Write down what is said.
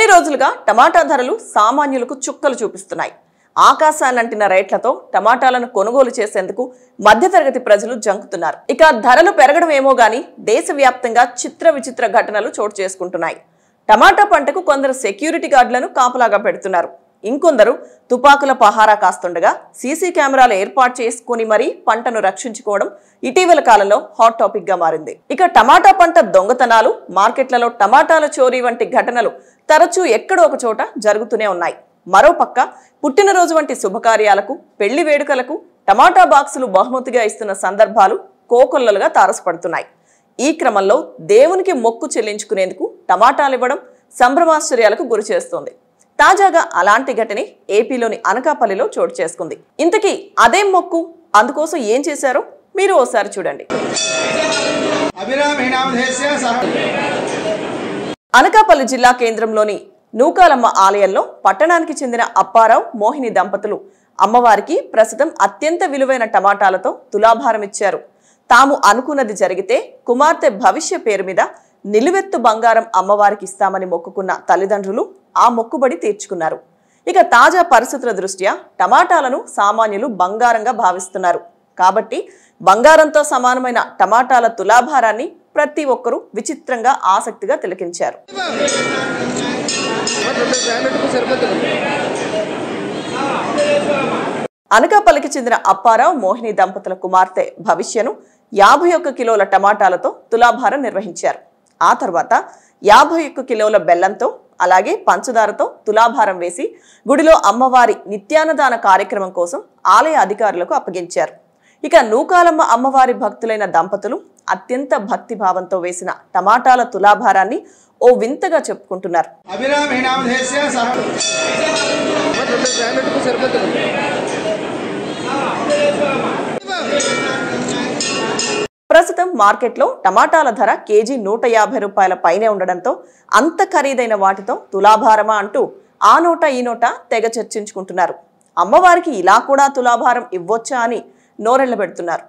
కొన్ని రోజులుగా టమాటా ధరలు సామాన్యులకు చుక్కలు చూపిస్తున్నాయి. ఆకాశాన్నంటిన రేట్లతో టమాటాలను కొనుగోలు చేసేందుకు మధ్యతరగతి ప్రజలు జంకుతున్నారు. ఇక ధరలు పెరగడం ఏమో గానీ దేశవ్యాప్తంగా చిత్ర విచిత్ర ఘటనలు చోటు చేసుకుంటున్నాయి. టమాటా పంటకు కొందరు సెక్యూరిటీ గార్డులను కాపలాగా పెడుతున్నారు. ఇంకొందరు తుపాకుల పహారా కాస్తుండగా సీసీ కెమెరాలు ఏర్పాటు చేసుకుని మరీ పంటను రక్షించుకోవడం ఇటీవల కాలంలో హాట్ టాపిక్ గా మారింది. ఇక టమాటా పంట దొంగతనాలు, మార్కెట్లలో టమాటాల చోరీ వంటి ఘటనలు తరచూ ఎక్కడో ఒక చోట జరుగుతూనే ఉన్నాయి. మరోపక్క పుట్టినరోజు వంటి శుభకార్యాలకు, పెళ్లి వేడుకలకు టమాటా బాక్సులు బహుమతిగా ఇస్తున్న సందర్భాలు కోకొల్లలుగా తారసపడుతున్నాయి. ఈ క్రమంలో దేవునికి మొక్కు చెల్లించుకునేందుకు టమాటాలు ఇవ్వడం సంభ్రమాశ్చర్యాలకు గురి చేస్తోంది. తాజాగా అలాంటి ఘటనే ఏపీలోని అనకాపల్లిలో చోటు చేసుకుంది. ఇంతకీ అదేం మొక్కు, అందుకోసం ఏం చేశారో మీరు ఓసారి చూడండి. అనకాపల్లి జిల్లా కేంద్రంలోని నూకాలమ్మ ఆలయంలో పట్టణానికి చెందిన అప్పారావు, మోహిని దంపతులు అమ్మవారికి ప్రస్తుతం అత్యంత విలువైన టమాటాలతో తులాభారం ఇచ్చారు. తాము అనుకున్నది జరిగితే కుమార్తె భవిష్య పేరు మీద నిలువెత్తు బంగారం అమ్మవారికి ఇస్తామని మొక్కుకున్న తల్లిదండ్రులు ఆ మొక్కుబడి తీర్చుకున్నారు. ఇక తాజా పరిస్థితుల దృష్ట్యా టమాటాలను సామాన్యులు బంగారంగా భావిస్తున్నారు. కాబట్టి బంగారంతో సమానమైన టమాటాల తులాభారాన్ని ప్రతి ఒక్కరూ విచిత్రంగా ఆసక్తిగా తిలకించారు. అనకాపల్లికి చెందిన అప్పారావు, మోహిని దంపతుల కుమార్తె భవిష్యను 51 కిలోల టమాటాలతో తులాభారం నిర్వహించారు. ఆ తర్వాత 51 కిలోల బెల్లంతో అలాగే పంచదారతో తులాభారం వేసి గుడిలో అమ్మవారి నిత్యాన్నదాన కార్యక్రమం కోసం ఆలయ అధికారులకు అప్పగించారు. ఇక నూకాలమ్మ అమ్మవారి భక్తులైన దంపతులు అత్యంత భక్తి భావంతో వేసిన టమాటాల తులాభారాన్ని ఓ వింతగా చెప్పుకుంటున్నారు. ప్రస్తుతం మార్కెట్లో టమాటాల ధర కేజీ 150 రూపాయల పైనే ఉండడంతో అంత ఖరీదైన వాటితో తులాభారమా అంటూ ఆ నోట ఈ నోట తెగ చర్చించుకుంటున్నారు. అమ్మవారికి ఇలా కూడా తులాభారం ఇవ్వొచ్చా అని నోరెళ్లబెడుతున్నారు.